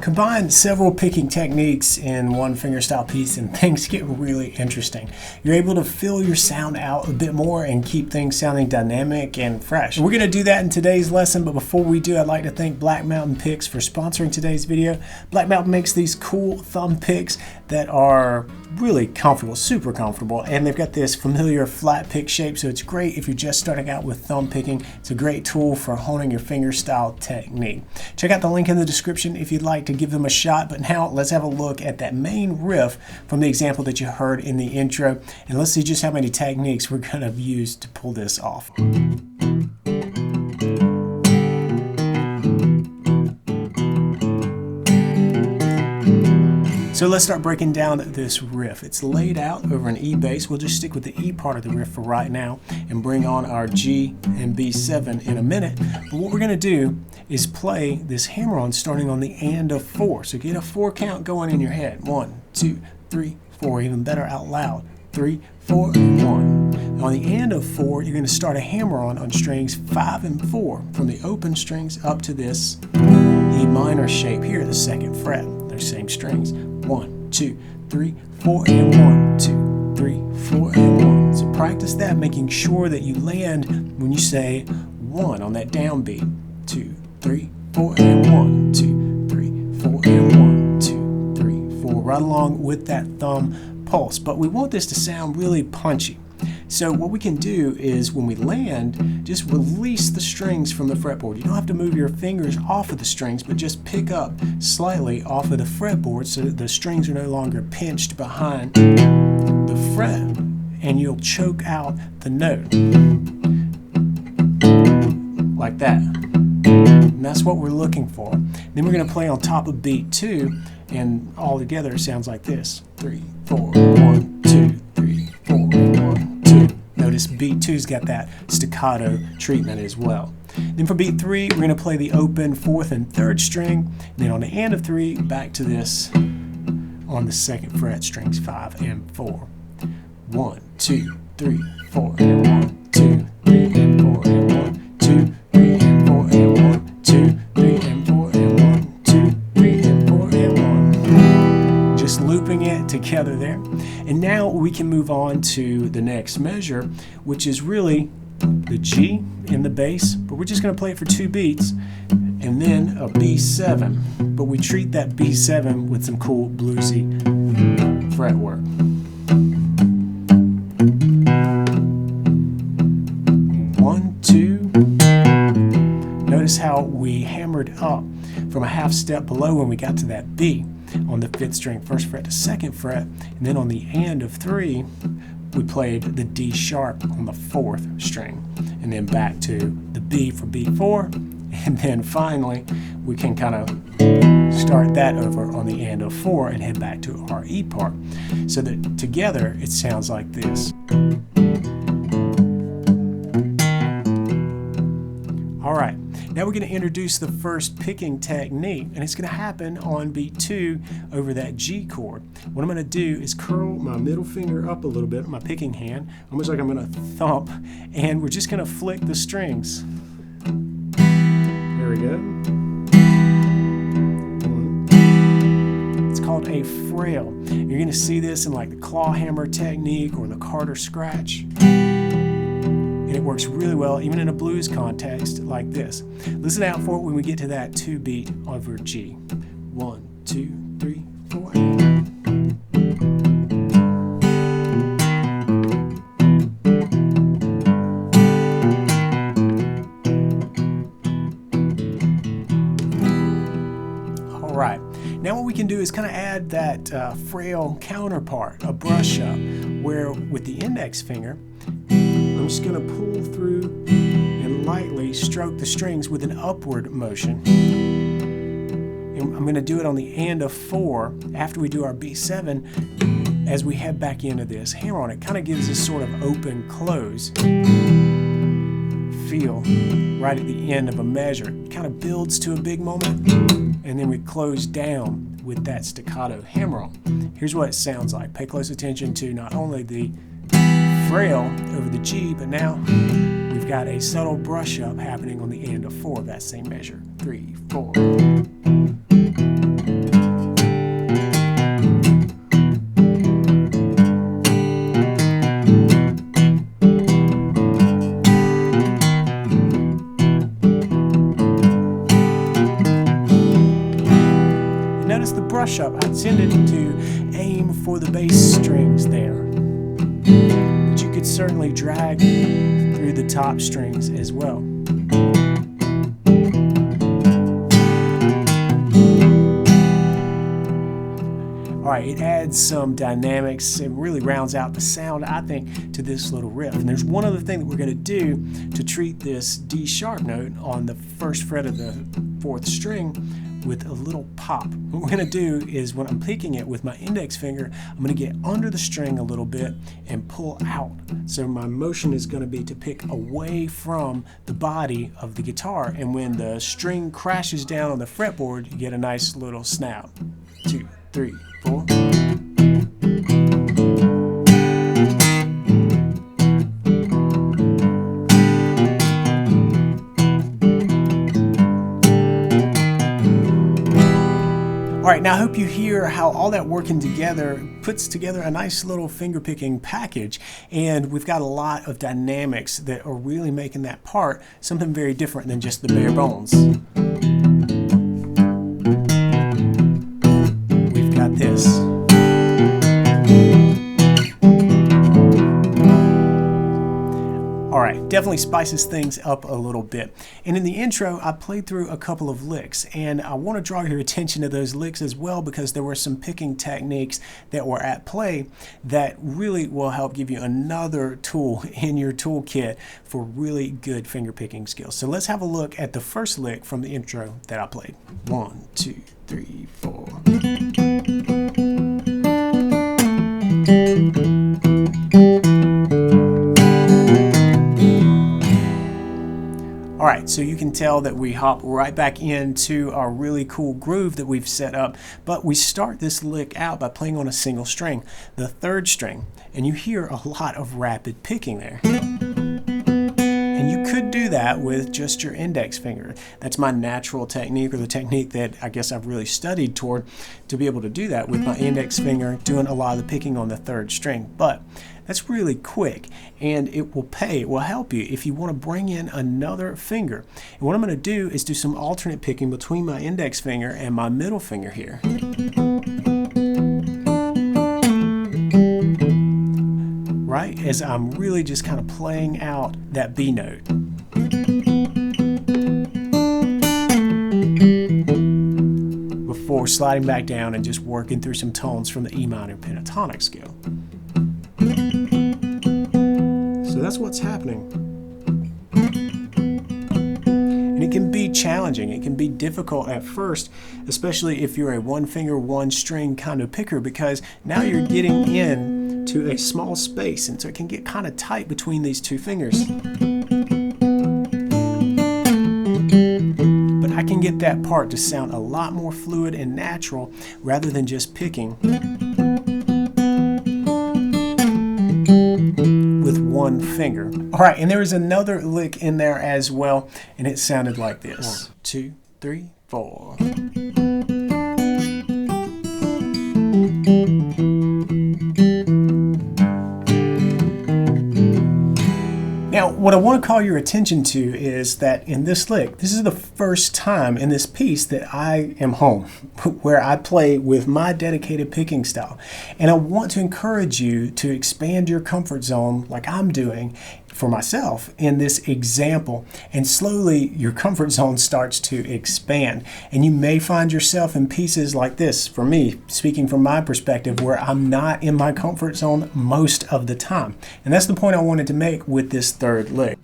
Combine several picking techniques in one fingerstyle piece and things get really interesting. You're able to fill your sound out a bit more and keep things sounding dynamic and fresh. We're going to do that in today's lesson, but before we do, I'd like to thank Black Mountain Picks for sponsoring today's video. Black Mountain makes these cool thumb picks that are really comfortable, super comfortable, and they've got this familiar flat pick shape, so it's great if you're just starting out with thumb picking. It's a great tool for honing your fingerstyle technique. Check out the link in the description if you'd like to give them a shot, but now let's have a look at that main riff from the example that you heard in the intro, and let's see just how many techniques we're going to use to pull this off. So let's start breaking down this riff. It's laid out over an E bass. We'll just stick with the E part of the riff for right now and bring on our G and B7 in a minute. But what we're going to do is play this hammer-on starting on the and of 4. So get a 4 count going in your head. 1, 2, 3, 4. Even better out loud. 3, 4, and 1. On the and of 4, you're going to start a hammer-on on strings 5 and 4 from the open strings up to this E minor shape here, the 2nd fret. Those same strings. 1, 2, 3, 4, and 1, 2, 3, 4, and 1. So practice that, making sure that you land when you say 1 on that downbeat. 2, 3, 4, and 1, 2, 3, 4, and 1, 2, 3, 4. Right along with that thumb pulse. But we want this to sound really punchy. So what we can do is when we land, just release the strings from the fretboard. You don't have to move your fingers off of the strings, but just pick up slightly off of the fretboard so that the strings are no longer pinched behind the fret, and you'll choke out the note like that. And that's what we're looking for. Then we're going to play on top of beat 2, and all together it sounds like this. 3, 4, 1, 2, 3, 4, 1, 2. Notice beat 2's got that staccato treatment as well. Then for beat 3, we're going to play the open 4th and 3rd string. And then on the and of 3, back to this on the 2nd fret, strings 5 and 4. 1, 2, 3, 4, and 1, 2, 3, and 4, and 1, 2, 3, and 4, and 1, 2, 3, and 4, and 1, 2, 3, and 4, and 1. Just looping it together there. And now we can move on to the next measure, which is really the G in the bass, but we're just going to play it for 2 beats, and then a B7. But we treat that B7 with some cool bluesy fretwork. 1, 2. Notice how we hammered up from a half step below when we got to that B on the 5th string, 1st fret to 2nd fret, and then on the and of 3, we played the D sharp on the 4th string, and then back to the B for B4, and then finally we can kind of start that over on the and of 4 and head back to our E part, so that together it sounds like this. All right. Now we're going to introduce the first picking technique, and it's going to happen on beat 2 over that G chord. What I'm going to do is curl my middle finger up a little bit, my picking hand, almost like I'm going to thump, and we're just going to flick the strings. There we go. It's called a frail. You're going to see this in like the claw hammer technique or the Carter scratch. And it works really well even in a blues context like this. Listen out for it when we get to that 2 beat over G. 1, 2, 3, 4. All right. Now what we can do is kind of add that frail counterpart, a brush up, where with the index finger, I'm just going to pull through and lightly stroke the strings with an upward motion. And I'm going to do it on the and of 4 after we do our B7 as we head back into this hammer on. It kind of gives this sort of open close feel right at the end of a measure. It kind of builds to a big moment, and then we close down with that staccato hammer on. Here's what it sounds like. Pay close attention to not only the frail over the G, but now we've got a subtle brush up happening on the and of 4 of that same measure. 3, 4. notice the brush up. I tended to aim for the bass strings there. But you could certainly drag through the top strings as well. Alright, it adds some dynamics. It really rounds out the sound, I think, to this little riff. And there's one other thing that we're going to do to treat this D sharp note on the first fret of the 4th string with a little pop. What we're going to do is, when I'm picking it with my index finger, I'm going to get under the string a little bit and pull out. So my motion is going to be to pick away from the body of the guitar, and when the string crashes down on the fretboard, you get a nice little snap. 2, 3, 4. Alright, now I hope you hear how all that working together puts together a nice little finger picking package, and we've got a lot of dynamics that are really making that part something very different than just the bare bones. We've got this. Alright, definitely spices things up a little bit. And in the intro, I played through a couple of licks, and I want to draw your attention to those licks as well, because there were some picking techniques that were at play that really will help give you another tool in your toolkit for really good finger picking skills. So let's have a look at the first lick from the intro that I played. 1, 2, 3, 4. Alright, so you can tell that we hop right back into our really cool groove that we've set up, but we start this lick out by playing on a single string, the 3rd string, and you hear a lot of rapid picking there. And you could do that with just your index finger. That's my natural technique, or the technique that I guess I've really studied toward, to be able to do that with my index finger, doing a lot of the picking on the 3rd string. But that's really quick, and it will pay. It will help you if you want to bring in another finger. And what I'm going to do is do some alternate picking between my index finger and my middle finger here. Right? As I'm really just kind of playing out that B note. Before sliding back down and just working through some tones from the E minor pentatonic scale. So that's what's happening. And it can be challenging, it can be difficult at first, especially if you're a one finger, one string kind of picker, because now you're getting in to a small space, and so it can get kind of tight between these two fingers. But I can get that part to sound a lot more fluid and natural rather than just picking with one finger. Alright, and there was another lick in there as well, and it sounded like this. 1, 2, 3, 4. Now, what I want to call your attention to is that in this lick, this is the first time in this piece that I am home, where I play with my dedicated picking style. And I want to encourage you to expand your comfort zone like I'm doing for myself in this example, and slowly your comfort zone starts to expand, and you may find yourself in pieces like this, for me, speaking from my perspective, where I'm not in my comfort zone most of the time. And that's the point I wanted to make with this third lick.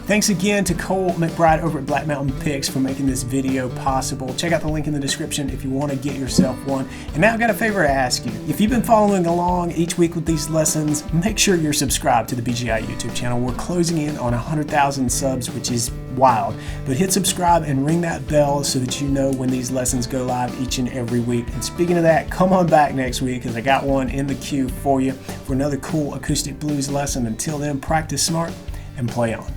Thanks again to Cole McBride over at Black Mountain Picks for making this video possible. Check out the link in the description if you want to get yourself one. And now I've got a favor to ask you. If you've been following along each week with these lessons, make sure you're subscribed to the BGI YouTube channel. We're closing in on 100,000 subs, which is wild. But hit subscribe and ring that bell so that you know when these lessons go live each and every week. And speaking of that, come on back next week, because I got one in the queue for you for another cool acoustic blues lesson. Until then, practice smart and play on.